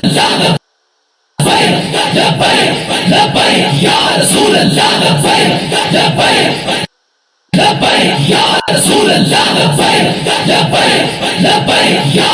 اللہ لبیک لبیک لبیک یا رسول اللہ لبیک لبیک لبیک یا رسول اللہ لبیک لبیک لبیک یا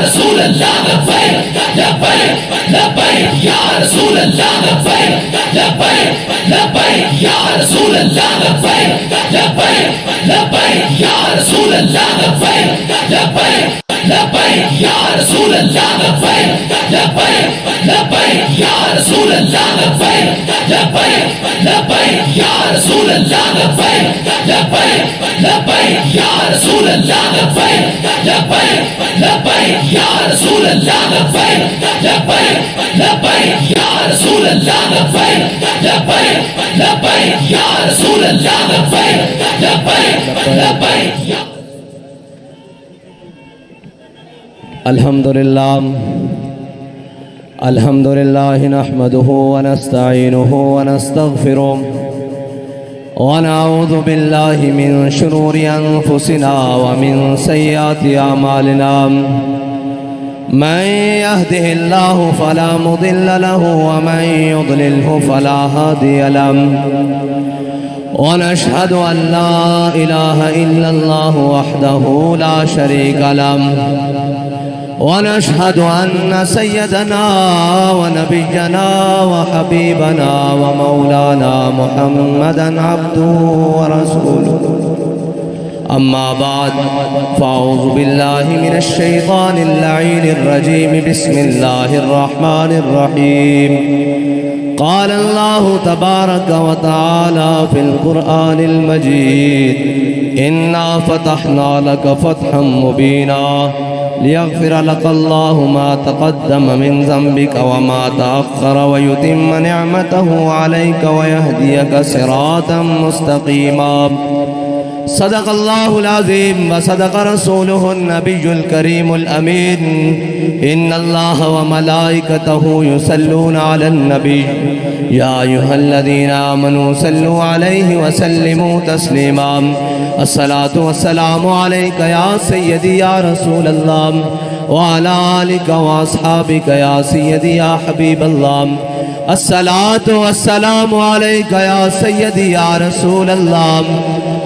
رسول اللہ لبیک لبیک لبیک یا رسول اللہ لبیک لبیک لبیک یا رسول اللہ لبیک لبیک لبیک یا رسول اللہ لبیک لبیک لبیک یا رسول اللہ لبیک لبیک لبیک یا رسول اللہ لبیک لبیک لبیک یا رسول اللہ لبیک لبیک لبیک یا رسول اللہ لبیک لبیک لبیک یا رسول اللہ لبیک لبیک لبیک یا رسول اللہ لبیک لبیک لبیک یا رسول اللہ لبیک لبیک لبیک یا الحمدللہ نحمده ونستعینه ونستغفره ونعوذ باللہ من شرور انفسنا ومن سیئات اعمالنا من يهده الله فلا مضل له ومن يضلله فلا هادي له ونشهد أن لا إله إلا الله وحده لا شريك له ونشهد أن سيدنا ونبينا وحبيبنا ومولانا محمدا عبده ورسوله أما بعد فأعوذ بالله من الشيطان اللعين الرجيم بسم الله الرحمن الرحيم قال الله تبارك وتعالى في القرآن المجيد إنا فتحنا لك فتحا مبينا ليغفر لك الله ما تقدم من ذنبك وما تأخر ويتم نعمته عليك ويهديك صراطا مستقيما صدق الله العظيم وصدق رسوله النبي الكريم الأمين إن الله وملائكته يصلون على النبي يا أيها الذين آمنوا صلوا عليه وسلموا تسليما الصلاة والسلام عليك يا سيدي يا رسول الله وعلى آلك وأصحابك يا سيدي يا حبيب الله الصلاة والسلام عليك يا سيدي يا رسول الله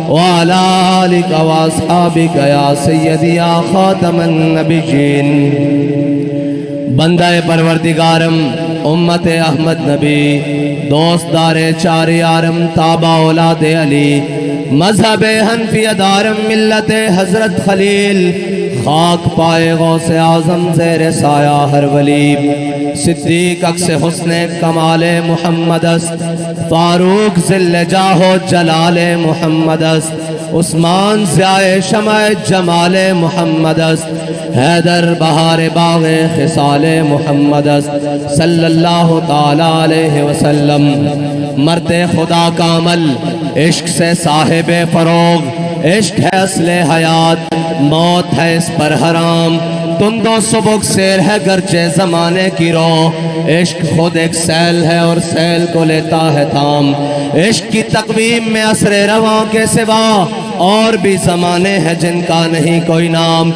وعلى آلك وأصحابك يا سيدي يا خاتم النبيين بندہ پروردگارم امت احمد نبی دوستدار چار یارم تابع اولاد علی مذہب حنفی دارم ملت حضرت خلیل خاک پائے غوث اعظم زیر سایہ ہر ولی صدیق عکس حسن کمال محمد است فاروق ذل جاہ و جلال محمد است عثمان ضیاء شمع جمال محمد است حیدر بہار باغ خصال محمد است صلی اللہ تعالی علیہ وسلم مرد خدا کا عمل عشق سے صاحب فروغ عشق ہے اصل حیات موت ہے اس پر حرام تند و سبک سیر ہے گرچہ زمانے کی رو عشق خود ایک سیل ہے اور سیل کو لیتا ہے تھام عشق کی تقویم میں عصر رواں کے سوا اور بھی زمانے ہیں جن کا نہیں کوئی نام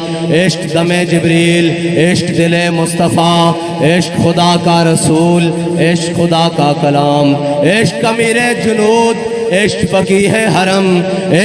عشق دم جبریل عشق دل مصطفیٰ عشق خدا کا رسول عشق خدا کا کلام عشق امیر جنود عشق فقیہ حرم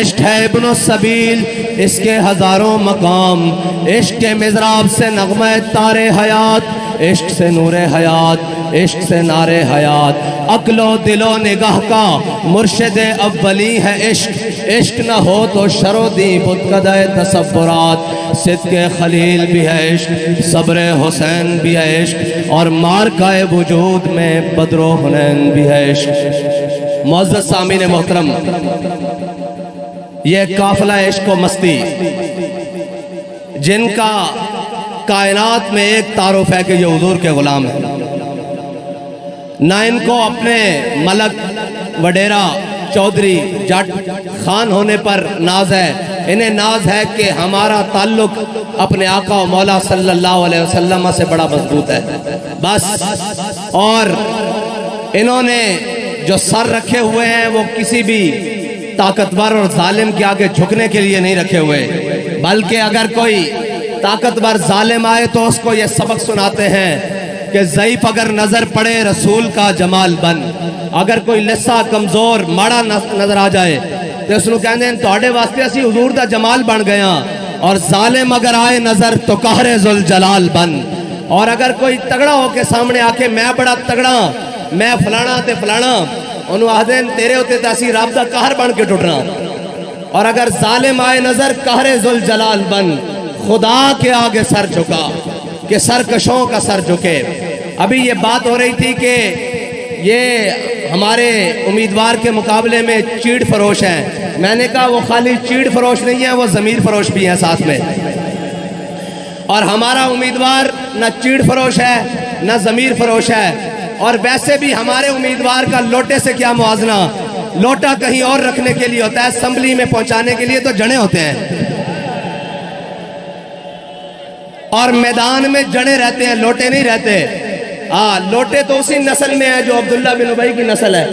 عشق ہے ابن السبیل اس کے ہزاروں مقام عشق کے مضراب سے نغمہ تار حیات عشق سے نور حیات عشق سے نار حیات عقل و دل و نگاہ کا مرشد اولی ہے عشق عشق نہ ہو تو شر و دی بتقدہ تصورات صدق خلیل بھی ہے عشق صبر حسین بھی ہے عشق اور مارکہ وجود میں بدر و حنین بھی ہے عشق معزز سامعین محترم یہ قافلہ عشق و مستی جن کا کائنات میں ایک تعارف ہے کہ یہ حضور کے غلام ہیں نہ ان کو اپنے ملک وڈیرہ چودھری جٹ خان ہونے پر ناز ہے انہیں ناز ہے کہ ہمارا تعلق اپنے آقا و مولا صلی اللہ علیہ وسلم سے بڑا مضبوط ہے بس اور انہوں نے جو سر رکھے ہوئے ہیں وہ کسی بھی طاقتور اور ظالم کے آگے جھکنے کے لیے نہیں رکھے ہوئے بلکہ اگر کوئی طاقتور ظالم آئے تو اس کو یہ سبق سناتے ہیں کہ ضعیف اگر نظر پڑے رسول کا جمال بن. اگر کوئی لسا کمزور ماڑا نظر آ جائے تو اس کو کہندے ہیں تواڈے واسطے اسی حضور دا جمال بن گیا. اور ظالم اگر آئے نظر تو قہر ذوالجلال بن. اور اگر کوئی تگڑا ہو کے سامنے آ کے میں بڑا تگڑا میں فلانا تے فلانا انہوں آدھے تیرے ہوتے تاسی رب دا قہر بن کے ٹوٹنا. اور اگر ظالم آئے نظر قہر ذوالجلال بن. خدا کے آگے سر جھکا کہ سرکشوں کا سر جھکے. ابھی یہ بات ہو رہی تھی کہ یہ ہمارے امیدوار کے مقابلے میں چیڑ فروش ہیں. میں نے کہا وہ خالی چیڑ فروش نہیں ہے، وہ ضمیر فروش بھی ہیں ساتھ میں. اور ہمارا امیدوار نہ چیڑ فروش ہے نہ ضمیر فروش ہے. اور ویسے بھی ہمارے امیدوار کا لوٹے سے کیا موازنہ. لوٹا کہیں اور رکھنے کے لیے ہوتا ہے، اسمبلی میں پہنچانے کے لیے تو جنے ہوتے ہیں. اور میدان میں جڑے رہتے ہیں، لوٹے نہیں رہتے. لوٹے تو اسی نسل میں ہیں جو عبداللہ بن ابی کی نسل ہے،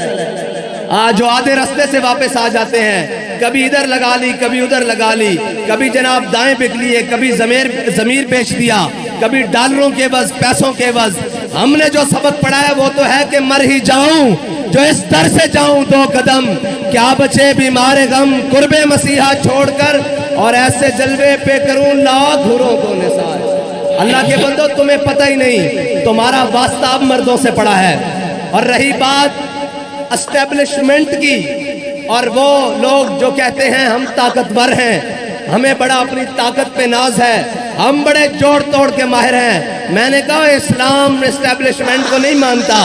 جو آدھے رستے سے واپس آ جاتے ہیں. کبھی ادھر لگا لی کبھی ادھر لگا لی، کبھی جناب دائیں بک لیے، کبھی ضمیر بیچ دیا، کبھی ڈالروں کے عوض پیسوں کے عوض. ہم نے جو سبق پڑھا ہے وہ تو ہے کہ مر ہی جاؤں جو اس در سے جاؤں 2 قدم. کیا بچے بیمار غم قرب مسیحا چھوڑ کر، اور ایسے جلوے پہ کروں لاکھ حوروں کو نثار. اللہ کے بندو تمہیں پتہ ہی نہیں، تمہارا واسطہ اب مردوں سے پڑا ہے. اور رہی بات اسٹیبلشمنٹ کی، اور وہ لوگ جو کہتے ہیں ہم طاقتور ہیں، ہمیں بڑا اپنی طاقت پہ ناز ہے، ہم بڑے جوڑ توڑ کے ماہر ہیں. میں نے کہا اسلام اسٹیبلشمنٹ کو نہیں مانتا.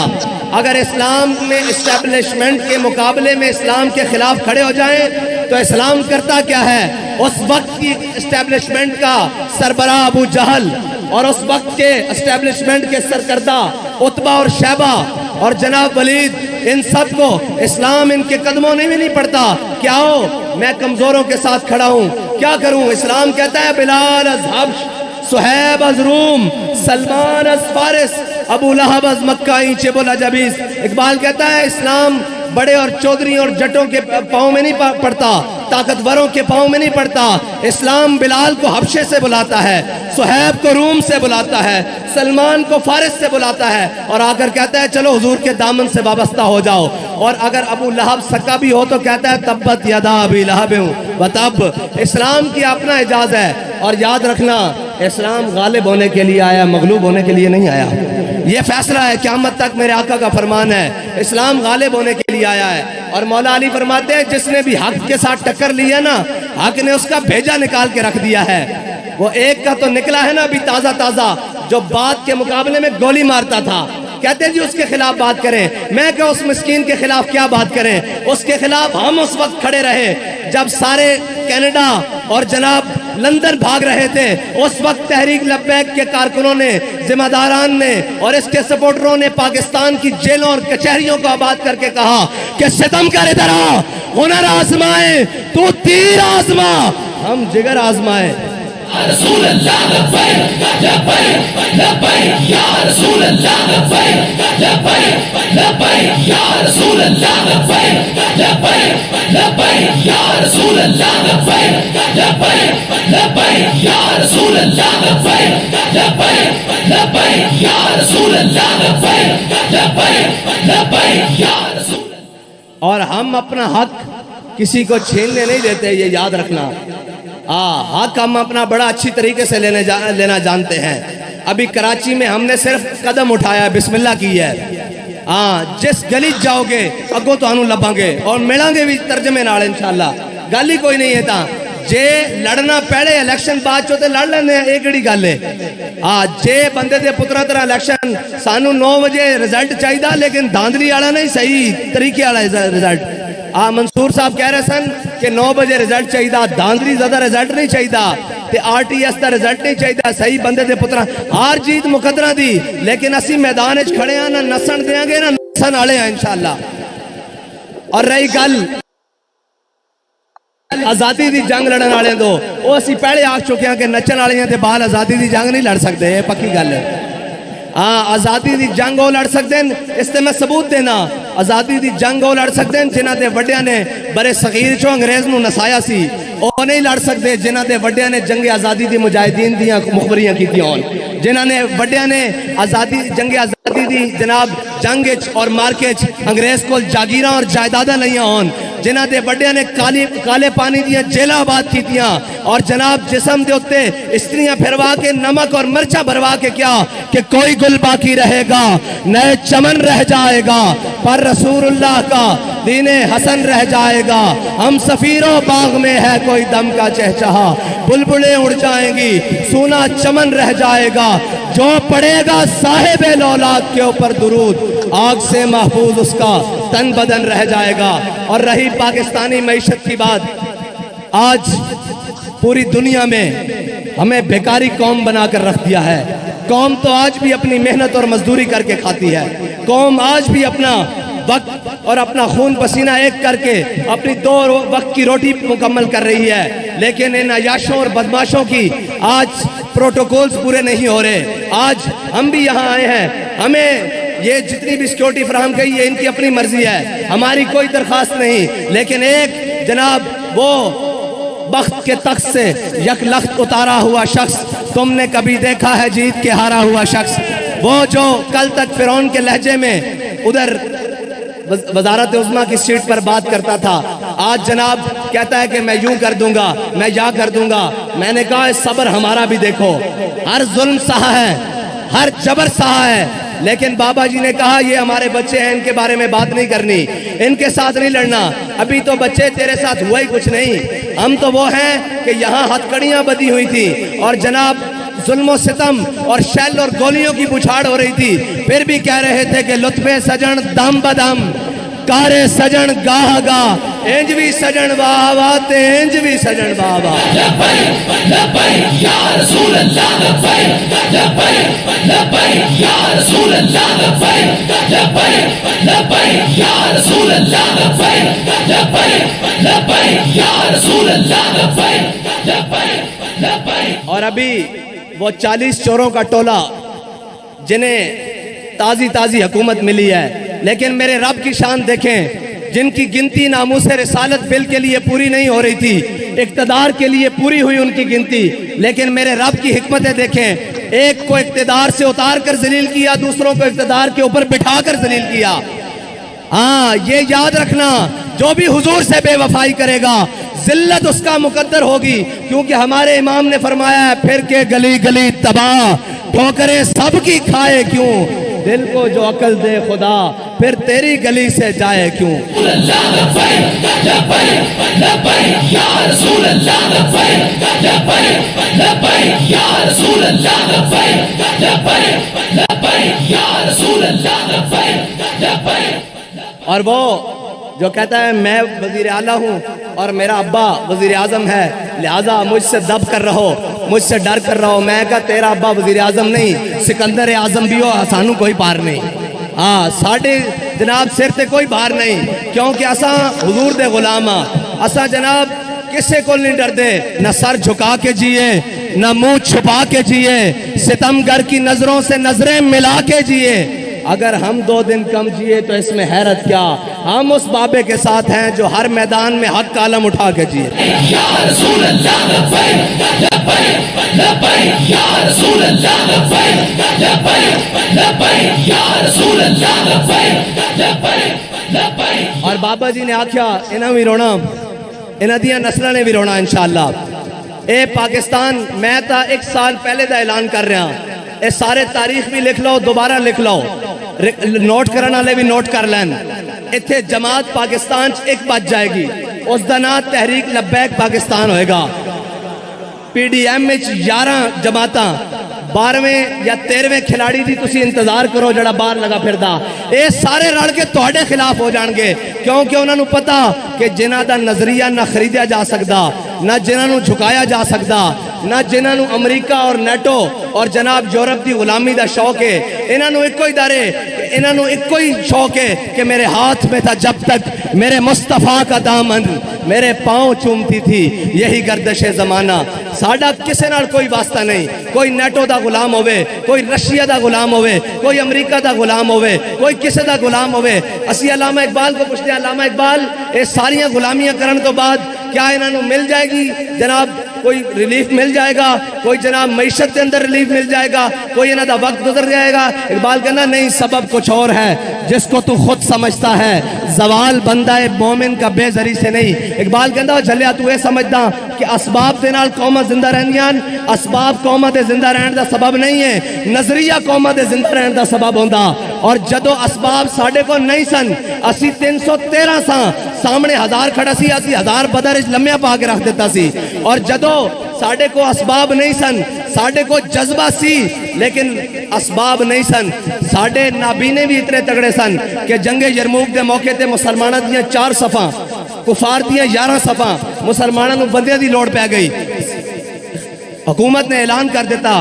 اگر اسلام میں اسٹیبلشمنٹ کے مقابلے میں اسلام کے خلاف کھڑے ہو جائیں تو اسلام کرتا کیا ہے؟ اس وقت کی اسٹیبلشمنٹ کا سربراہ ابو جہل اور اس وقت کے اسٹیبلشمنٹ کے سرکردہ عتبہ اور شیبہ اور جناب ولید، ان سب کو اسلام ان کے قدموں میں نہیں پڑتا. کیا ہو میں کمزوروں کے ساتھ کھڑا ہوں، کیا کروں؟ اسلام کہتا ہے بلال از حبش، صہیب از روم، سلمان از فارس، ابو لہب از مکہ اینچے بولا جبیس. اقبال کہتا ہے اسلام بڑے اور چودھری اور جٹوں کے پاؤں میں نہیں پڑتا، طاقتوروں کے پاؤں میں نہیں پڑتا. اسلام بلال کو حبشے سے بلاتا ہے، صہیب کو روم سے بلاتا ہے، سلمان کو فارس سے بلاتا ہے، اور آ کر کہتا ہے چلو حضور کے دامن سے وابستہ ہو جاؤ. اور اگر ابو لہب سکا بھی ہو تو کہتا ہے تبت یدا ابی لہب و تب. اسلام کی اپنا اعجاز ہے. اور یاد رکھنا اسلام غالب ہونے کے لیے آیا، مغلوب ہونے کے لیے نہیں آیا. یہ فیصلہ ہے قیامت تک، میرے آقا کا فرمان ہے. اسلام غالب ہونے کے لیے آیا ہے. اور مولا علی فرماتے ہیں جس نے بھی حق کے ساتھ ٹکر لی ہے نا، حق نے اس کا بھیجا نکال کے رکھ دیا ہے. وہ ایک کا تو نکلا ہے نا ابھی تازہ تازہ، جو بات کے مقابلے میں گولی مارتا تھا. کہتے ہیں جی اس کے خلاف بات کریں. میں کہ اس مسکین کے خلاف کیا بات کریں؟ اس کے خلاف ہم اس وقت کھڑے رہے جب سارے کینیڈا اور جناب لندن بھاگ رہے تھے. اس وقت تحریک لبیک کے کارکنوں نے، ذمہ داران نے اور اس کے سپورٹروں نے پاکستان کی جیلوں اور کچہریوں کو آباد کر کے کہا کہ ستم کر ادھر آ، ہنر آزمائے تو تیر آزما، ہم جگر آزمائے. رسول اللہ لبیک لبیک لبیک یا رسول اللہ لبیک لبیک لبیک یا رسول اللہ لبیک لبیک لبیک یا رسول اللہ لبیک لبیک لبیک یا رسول اللہ لبیک لبیک لبیک یا رسول اللہ لبیک لبیک لبیک یا رسول. اور ہم اپنا حق کسی کو چھیننے نہیں دیتے، یہ یاد رکھنا. حق ہم اپنا بڑا اچھی طریقے سے لینا جانتے ہیں. ابھی کراچی میں ہم نے صرف قدم اٹھایا، بسم اللہ کی ہے. جس گلی جاؤ گے اگوں تو انہوں لباں گے اور ملیں گے بھی ترجمے نال انشاءاللہ. گل ہی کوئی نہیں ہے تا جے لڑنا پہلے الیکشن بعد چوتے لڑ لینے ہیں، ایک گڑی گل ہے. جے بندے دے پترہ طرح الیکشن سانو 9 بجے رزلٹ چاہیدہ، لیکن دھاندلی آڑا نہیں، صحیح طریقے آڑا رزلٹ. منصور صاحب کہہ رہے سن کہ 9 بجے رزلٹ چاہیدہ، دھاندلی زیادہ رزلٹ نہیں چاہیدہ، تے RTS دا رزلٹ نہیں چاہیدہ. صحیح بندے دے پترہ ہار جیت مقدرہ دی، لیکن اسی میدان اچھ کھڑے ہیں، نہ نسن دیں گے نہ نسن آلے ہیں انشاءاللہ. اور رہی گل آزادی دی جنگ لڑن آلے دو، وہ اسی پہلے آگ چکے ہیں کہ نچن آلے ہیں تے بال آزادی دی جنگ نہیں لڑ سکتے. یہ پکی گل ہے. آزادی دی جنگ وہ لڑ سکتے ہیں، اس تے میں ثبوت دینا. آزادی دی جنگ وہ لڑ سکتے ہیں جنہ دے وڈیاں نے برے صغیر چو انگریز نو نسایا سی. وہ نہیں لڑ سکتے جنہاں دے وڈیاں نے جنگ آزادی دی مجاہدین دیاں مخبریاں کی ہون، جنہاں نے وڈیاں نے جنگ آزادی دی جناب جنگ اور مارکے انگریز کو جاگیراں اور جائیداداں لئیاں ہون، جنہاں دے وڈیاں نے کالے پانی دیاں جیلاں آباد کیتیاں اور جناب جسم دے اتے استریاں پھروا کے نمک اور مرچہ بھروا کے کیا کہ کوئی گل باقی رہے گا نئے چمن رہ جائے گا پر رسول اللہ کا دین حسن رہ جائے گا، ہم سفیروں باغ میں ہے کوئی دم کا چہچہا، بلبلیں اڑ جائیں گی سونا چمن رہ جائے گا، جو پڑے گا صاحب لولاد کے اوپر درود آگ سے محفوظ اس کا تن بدن رہ جائے گا۔ اور رہی پاکستانی معیشت کی بات، آج پوری دنیا میں ہمیں بیکاری قوم بنا کر رکھ دیا ہے۔ قوم تو آج بھی اپنی محنت اور مزدوری کر کے کھاتی ہے، قوم آج بھی اپنا وقت اور اپنا خون پسینہ ایک کر کے اپنی 2 وقت کی روٹی مکمل کر رہی ہے، لیکن ان عیاشوں اور بدماشوں کی آج پروٹوکولز پورے نہیں ہو رہے۔ آج ہم بھی یہاں آئے ہیں، ہمیں یہ جتنی بھی سیکیورٹی فراہم کی ہے ان کی اپنی مرضی ہے، ہماری کوئی درخواست نہیں، لیکن ایک جناب وہ بخت کے تخت سے یک لخت اتارا ہوا شخص تم نے کبھی دیکھا ہے جیت کے ہارا ہوا شخص، وہ جو کل تک فرعون کے لہجے میں ادھر وزارت عظمیٰ کی سیٹ پر بات کرتا تھا، آج جناب کہتا ہے کہ میں یوں کر دوں گا، میں یا کر دوں گا۔ میں نے کہا صبر ہمارا بھی دیکھو، ہر ظلم سہا ہے، ہر جبر سہا ہے، لیکن بابا جی نے کہا یہ ہمارے بچے ہیں، ان کے بارے میں بات نہیں کرنی، ان کے ساتھ نہیں لڑنا، ابھی تو بچے تیرے ساتھ ہوا ہی کچھ نہیں، ہم تو وہ ہیں کہ یہاں ہتھکڑیاں بدی ہوئی تھی اور جناب ظلم و ستم اور شیل اور گولیوں کی بچھاڑ ہو رہی تھی، پھر بھی کہہ رہے تھے کہ لطف سجن دم بدم کارے سجن گاہ گاہ انج بھی سجن واہ واہ تے انج بھی سجن واہ واہ۔ لبیک لبیک یا رسول اللہ، لبیک لبیک لبیک یا رسول اللہ، لبیک لبیک لبیک یا رسول اللہ، لبیک لبیک لبیک یا رسول اللہ، لبیک لبیک لبیک۔ اور ابھی وہ 40 چوروں کا ٹولہ جنہیں تازی حکومت ملی ہے، لیکن میرے رب کی شان دیکھیں، جن کی گنتی ناموس رسالت بل کے لیے پوری نہیں ہو رہی تھی، اقتدار کے لیے پوری ہوئی ان کی گنتی، لیکن میرے رب کی حکمتیں دیکھیں، ایک کو اقتدار سے اتار کر ذلیل کیا، دوسروں کو اقتدار کے اوپر بٹھا کر ذلیل کیا۔ ہاں یہ یاد رکھنا، جو بھی حضور سے بے وفائی کرے گا ذلت اس کا مقدر ہوگی، کیونکہ ہمارے امام نے فرمایا ہے پھر کے گلی گلی تباہ ٹھوکریں سب کی کھائے کیوں، دل کو جو عقل دے خدا پھر تیری گلی سے جائے کیوں۔ لبیک لبیک لبیک یا رسول اللہ، لبیک لبیک لبیک یا رسول اللہ، لبیک لبیک لبیک یا رسول اللہ، لبیک لبیک۔ اور وہ جو کہتا ہے میں وزیر اعلیٰ ہوں اور میرا ابا وزیر اعظم ہے لہٰذا مجھ سے دب کر رہو، مجھ سے ڈر کر رہو، میں کہا تیرا ابا وزیر اعظم نہیں سکندر اعظم بھی ہو سانو کوئی پار نہیں، ہاں ساڑھے جناب سر تے کوئی بار نہیں، کیونکہ اساں حضور دے غلام ہاں، اساں جناب کسے کو نہیں ڈر دے، نہ سر جھکا کے جیے نہ منہ چھپا کے جیے، ستمگر کی نظروں سے نظریں ملا کے جیے، اگر ہم 2 دن کم جیے تو اس میں حیرت کیا، ہم اس بابے کے ساتھ ہیں جو ہر میدان میں حق کا علم اٹھا کے جیے۔ یا رسول اللہ، لبیک لبیک لبیک یا رسول اللہ، لبیک لبیک لبیک یا رسول اللہ، لبیک لبیک لبیک۔ اور بابا جی نے آکھیا انہاں بھی رونا، انہاں دیاں نسلوں نے بھی رونا انشاءاللہ۔ اے پاکستان میں تا 1 سال پہلے دا اعلان کر رہا ہوں، اے سارے تاریخ بھی لکھ لو، دوبارہ لکھ لو، نوٹ کرنا لے بھی نوٹ کر لین، اتھے جماعت پاکستان 1 بچ جائے گی، اس دنہ تحریک لبیک پاکستان ہوئے گا، پی ڈی ایم 11 جماعتاں، 12ویں یا 13ویں کھلاڑی دی تسی انتظار کرو جڑا باہر لگا پھر دا، اے سارے رڑ کے توڑے خلاف ہو جان گے، کیونکہ انہوں نے پتا کہ جنہ دا نظریہ نہ خریدیا جا سکتا، نہ جنہ نو جھکایا جا سکتا، نہ جنہ نو امریکہ اور نیٹو اور جناب یورپ دی غلامی دا شوق ہے، انہوں نے ایک کوئی دارے، انہوں نے ایک کوئی شوق ہے کہ میرے ہاتھ میں تھا جب تک میرے مصطفیٰ کا دامن، میرے پاؤں چومتی تھی یہی گردش زمانہ، ساڑھا کسے نال کوئی واسطہ نہیں، کوئی نیٹو دا غلام ہوئے، کوئی رشیا دا غلام ہوئے، کوئی امریکہ دا غلام ہوئے، کوئی کسے دا غلام ہوئے، اسی علامہ اقبال کو پوچھتے ہیں علامہ اقبال اے ساریاں غلامیاں کرن تو بعد کیا انہوں مل جائے گی جناب کوئی ریلیف مل جائے گا, کوئی جناب معیشت کے اندر ریلیف مل جائے گا, کوئی انہوں دا وقت گزر جائے گا. اقبال کہنا نہیں, سبب کچھ اور ہے جس کو تو خود سمجھتا ہے, زوال بندہ مومن کا بے ذری سے نہیں. اقبال کہنا جھلیا تو یہ سمجھدا کہ اسباب دے نال قوماں زندہ رہندیاں, اسباب قوماں دے زندہ رہن دا سبب نہیں ہے, نظریہ قوماں دے زندہ رہن دا سبب ہوندا. اور جدو اسباب ساڑھے کو نہیں سن, اسی 313 ساں سامنے 1000 کھڑا سی, اسی 1000 بدر لمحہ پا کے رکھ دیتا سی. اور جدو ساڑھے کو اسباب نہیں سن, ساڑھے کو جذبہ سی لیکن اسباب نہیں سن. ساڑھے نابینے بھی اتنے تگڑے سن کہ جنگ یرموک دے موقع تے مسلمانہ دیاں 4 صفاں, کفار دیاں 11 صفاں, مسلمانہ نو بندے دی لوڑ پہ گئی. حکومت نے اعلان کر دیتا,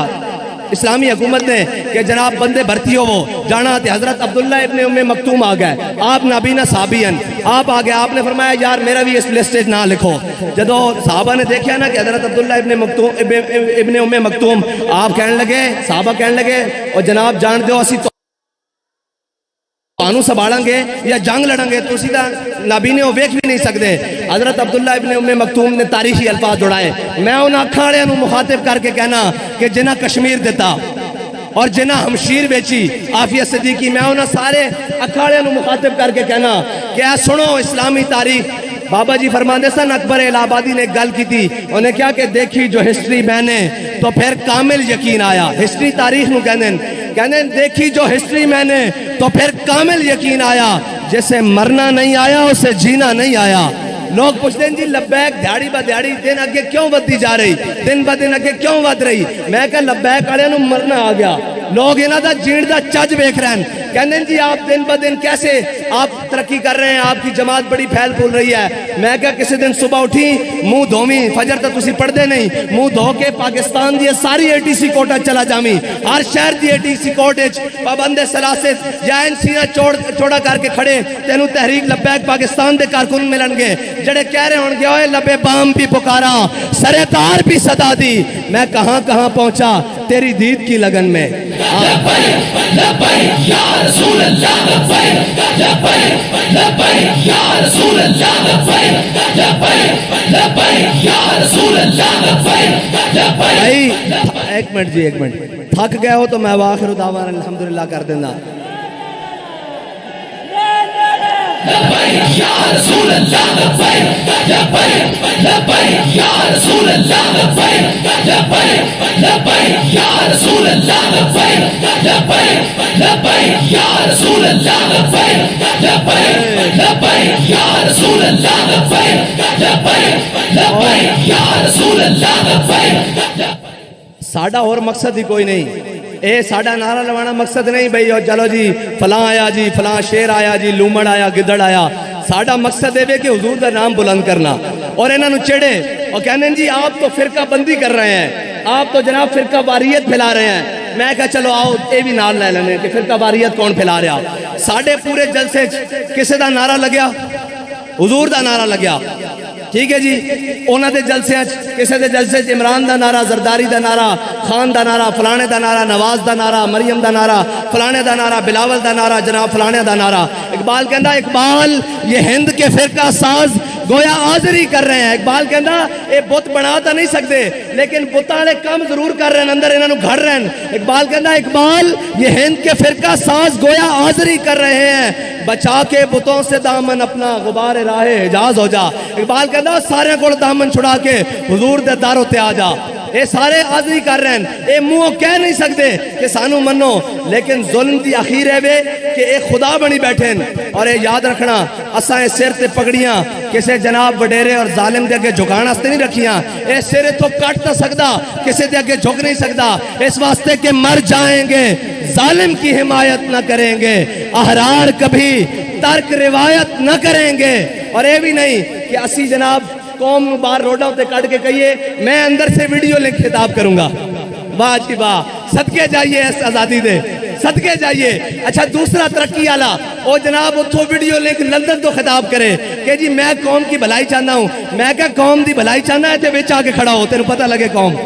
اسلامی حکومت نے, کہ جناب بندے بھرتی ہو وہ جانا تھے. حضرت عبداللہ ابن ام مکتوم آ گئے, آپ نابینا صحابی ہیں, آپ آ گئے. آپ نے فرمایا یار میرا بھی اس لسٹ نہ لکھو. جدو صحابہ نے دیکھا نا کہ حضرت عبداللہ ابن ام مکتوم, آپ کہنے لگے, صحابہ کہنے لگے اور جناب جان دیو اسی تانوں سنبھالیں گے یا جنگ لڑیں گے, تو سیدھا نابینے ہو ویکھ بھی نہیں سکتے. حضرت عبداللہ ابن ام مکتوم نے تاریخی الفاظ جوڑائے. میں انہاں اکھاڑیاں نو مخاطب کر کے کہنا کہ جنہاں کشمیر دیتا اور جنہاں ہمشیر بیچی عافیہ صدیقی, میں انہاں سارے اکھاڑیاں نو مخاطب کر کے کہنا کہ اے سنو اسلامی تاریخ. بابا جی فرماندے سن, اکبر الہ آبادی نے ایک گل کی تھی, انہیں کیا کہ دیکھی جو ہسٹری میں نے تو پھر کامل یقین آیا. ہسٹری تاریخ نو کہنے دیکھی جو ہسٹری میں نے تو پھر کامل یقین آیا, جیسے مرنا نہیں آیا اسے جینا نہیں آیا. لوگ پوچھتے ہیں جی لبیک دیہڑی با دیہڑی دن اگے کیوں ودی جا رہی, دن با دن اگے کیوں ود رہی. میں کہ لبیک والے نو مرنا آ گیا, لوگ انہاں دا جین دا چج ویکھ رہے ہیں. کہنے جی آپ دن با دن کیسے آپ ترقی کر رہے ہیں, آپ کی جماعت بڑی پھیل پھول رہی ہے. میں کہا کسی دن صبح اٹھی منہ دھومی, فجر تک تسی پڑھ دے نہیں, منہ دھو کے پاکستان دی ساری ATC کوٹا چلا جامی, ہر شہر دی ATC کوٹ وچ پابند سلاست یا سینہ چوڑا کر کے کھڑے تینوں تحریک لبیک پاکستان دے کارکن ملن گے جڑے کہہ رہے ہون گے اوے لبے بام بھی پکارا سرے تار بھی صدا دی. میں کہاں کہاں پہنچا تیری دید کی لگن میں. لبیک لبیک یا رسول اللہ, لبیک لبیک لبیک یا رسول اللہ, لبیک لبیک لبیک یا رسول اللہ, لبیک لبیک. ایک منٹ جی, ایک منٹ, تھک گئے ہو تو میں واخر دعوانا الحمدللہ کر دینا. لبیک یا رسول اللہ, لبیک لبیک لبیک یا رسول اللہ, لبیک لبیک لبیک یا رسول اللہ, لبیک لبیک لبیک یا رسول اللہ, لبیک لبیک لبیک یا رسول اللہ, لبیک لبیک لبیک یا رسول اللہ, لبیک. ساڑھا اور مقصد ہی کوئی نہیں, اے ساڑھا نعرہ لوانا مقصد نہیں بھئی چلو جی فلاں آیا جی, فلاں شیر آیا جی, لومڑ آیا, گدڑ آیا. ساڑھا مقصد ہے کہ حضور دا نام بلند کرنا اور انہاں نو چڑے اور کہنے جی آپ تو فرقہ بندی کر رہے ہیں, آپ تو جناب فرقہ واریت پھیلا رہے ہیں. میں کہا چلو آؤ اے بھی نال لے لینے کہ فرقہ واریت کون پھیلا رہا. ساڑھے پورے جلسے کسے دا نعرہ لگیا, حضور دا نعرہ لگیا. ٹھیک ہے جی, اونا دے جلسے کسے دے جلسے عمران دا نعرہ, زرداری دا نعرہ, خان دا نعرہ, فلانے دا نعرہ, نواز دا نعرہ, مریم دا نعرہ, فلانے دا نعرہ, بلاول دا نعرہ, جناب فلانے دا نعرہ. اقبال کہندا اقبال یہ ہند کے فرقہ ساز گویا آزری کر رہے ہیں. اقبال کہندا اے بت بنا تا نہیں سکتے لیکن بتاں دے کم ضرور کر رہے ہیں, اندر انہاں نو گھڑ رہے ہیں. اقبال کہندا اقبال یہ ہند کے فرقہ ساز گویا آزری کر رہے ہیں, بچا کے بتوں سے دامن اپنا غبار راہ حجاز ہو جا. اقبال کہندا سارے کو دامن چھڑا کے حضور دے داروں تے آ جا. اے سارے آزری کر رہے ہیں, اے منہ کہہ نہیں سکتے کہ سانو منو, لیکن ظلم دی اخیر ہے وے کہ اے خدا بنی بیٹھے ہیں. اور اے یاد رکھنا اساں اے سر تے پگڑیاں کسے جناب وڈیرے اور ظالم دے اگے جھکان واسطے نہیں رکھیاں. اے سر تو کٹ نہ سکدا, کسے دے اگے جھک نہیں سکدا, اس واسطے کہ مر جائیں گے ظالم کی حمایت نہ کریں گے, احرار کبھی ترک روایت نہ کریں گے. اور اے بھی نہیں کہ اسی جناب قوم نو باہر روڈوں تے کٹ کے کہیے میں اندر سے ویڈیو لنک خطاب کروں گا. واہ جی واہ, صدقے جائیے اس آزادی دے, صدقے جائیے. اچھا دوسرا ترقی والا او جناب اتھو ویڈیو لنک لندن تو خطاب کرے کہ جی میں قوم کی بھلائی چاہنا ہوں. میں کہا قوم دی بھلائی چاہنا ہے تے وچ آ کے کھڑا ہو, تینوں پتہ لگے قوم.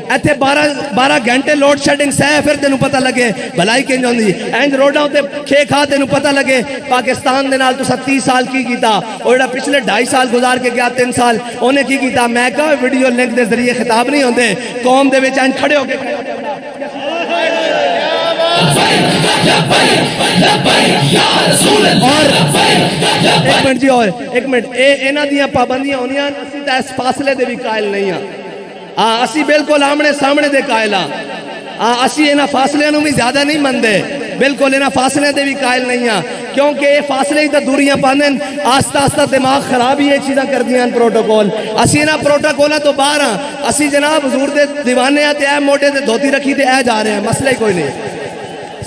ایتھے 12 گھنٹے لوڈ شیڈنگ سہ پھر تینوں پتہ لگے بھلائی کنج ہوندی اینج روڈاں تے کھے کھا تینوں پتہ لگے پاکستان دے نال تساں 30 سال کی کیتا اور جڑا پچھلے 2.5 سال گزار کے گیا 3 سال انہیں کی کیتا میں کہا ویڈیو لنک دے ذریعے خطاب نہیں ہوندے قوم دے وچ اینج کھڑے ہو کے ایک منٹ جی اور ایک منٹ اینا دیاں پابندیاں ہونیاں اسی تا اس فاصلے دے بھی قائل نہیں ہاں اسی بالکل آمنے سامنے دے قائل ہاں اسی اینا فاصلے نو بھی زیادہ نہیں مندے بالکل اینا فاصلے دے بھی قائل نہیں ہاں کیونکہ یہ فاصلے ہی تا دوریاں پاندیں آستہ آستہ دماغ خراب ہی یہ چیزاں کر دیاں پروٹوکول اسی اینا پروٹوکولہ تو باہر ہاں اسی جناب حضور دے دیوانے ہیں تے اے موٹے تے دھوتی رکھی تے اے جا رہے ہیں مسئلہ ہی کوئی نہیں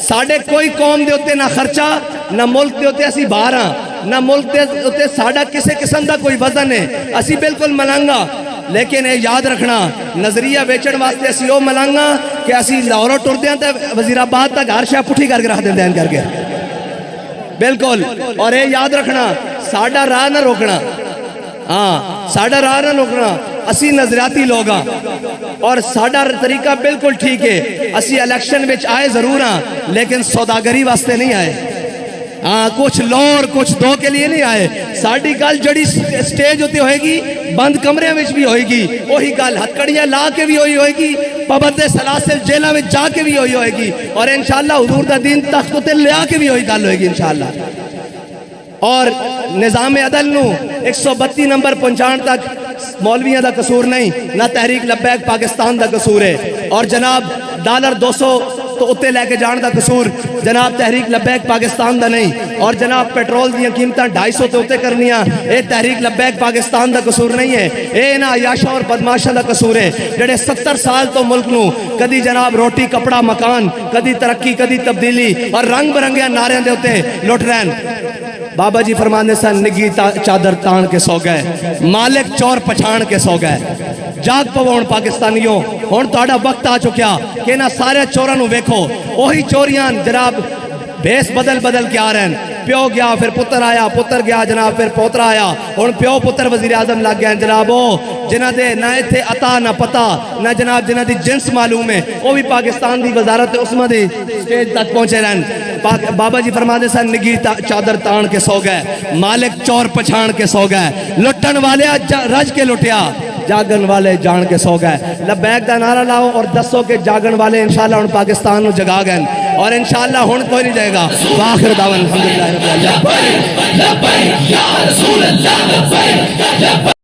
ساڑھے کوئی قوم دے ہوتے نہ خرچہ نہ ملک دے ہوتے اسی باہر ہاں نہ ملک دے ہوتے ساڑھا کسے قسم دا کوئی وزن ہے اسی بالکل ملانگا لیکن یہ یاد رکھنا نظریہ بیچن واسطے اسی او ملانگا کہ اسی لاہوروں ٹر دیاں تے وزیر آباد تک ہر شاہ پٹھی کر کے رکھ دیں کر کے بالکل اور یہ یاد رکھنا ساڑھا راہ نہ روکنا ہاں ساڑھا راہ نہ روکنا اسی نظریاتی لوگ ہاں اور ساڑھا طریقہ بالکل ٹھیک ہے اسی الیکشن وچ آئے ضرور ہاں لیکن سوداگری واسطے نہیں آئے ہاں کچھ لور کچھ دو کے لیے نہیں آئے ساڑھی گل جڑی سٹیج ہوتی ہوئے گی بند کمرے وچ بھی ہوئے گی وہی گل ہتکڑیاں لا کے بھی ہوئی ہوئے گی پابند سلاسل جیلہ میں جا کے بھی ہوئی ہوئے گی اور انشاءاللہ حضور دا دین تخت تے لیا کے بھی ہوئی گل ہوئے گی انشاءاللہ اور نظام عدل نو 132 نمبر پہنچان تک مولویاں دا قصور نہیں نہ تحریک لبیک پاکستان دا قصور ہے اور جناب $200 تو اتے لے کے جان دا قصور جناب تحریک لبیک پاکستان دا نہیں اور جناب پیٹرول دیاں قیمتاں 250 تو اتے کرنیاں اے تحریک لبیک پاکستان دا قصور نہیں ہے اے نا عیاشا اور بدماشا دا قصور ہے جڑے 70 سال تو ملک نو کدی جناب روٹی کپڑا مکان کدی ترقی کدی تبدیلی اور رنگ برنگیاں نعرے دے ہوتے لٹ رہن بابا جی فرمانے سے نگی چادر تان کے سو گئے مالک چور پچھان کے سو گئے جاگ پوون پاکستانیوں ہون تو آڑا وقت آ چکیا کہ نہ سارے چوروں نو ویکھو وہی چوریاں جناب بیس بدل کے آ رہے ہیں پیو گیا پھر پتر آیا پتر گیا جناب پھر پوترا آیا ہون پیو پتر وزیر اعظم لگ گیا جناب جنہ دے نہ ایتھے عطا نہ پتا نہ جناب جنہ دی جنس معلوم ہے وہ بھی پاکستان دی وزارت عثمہ دی سٹیج تک پہنچے رہن بابا جی فرماتے ہیں نگی چادر تان کے سو گئے مالک چور پچھان کے سو گئے لٹن والے رج کے لٹیا جاگن والے جان کے سو گئے لبیک دا نعرہ لاؤ اور دسو کہ جاگن والے انشاءاللہ ان پاکستان نو جگا گئے اور انشاءاللہ ہن کوئی نہیں جائے گا آخر دعوان الحمدللہ رب العالمین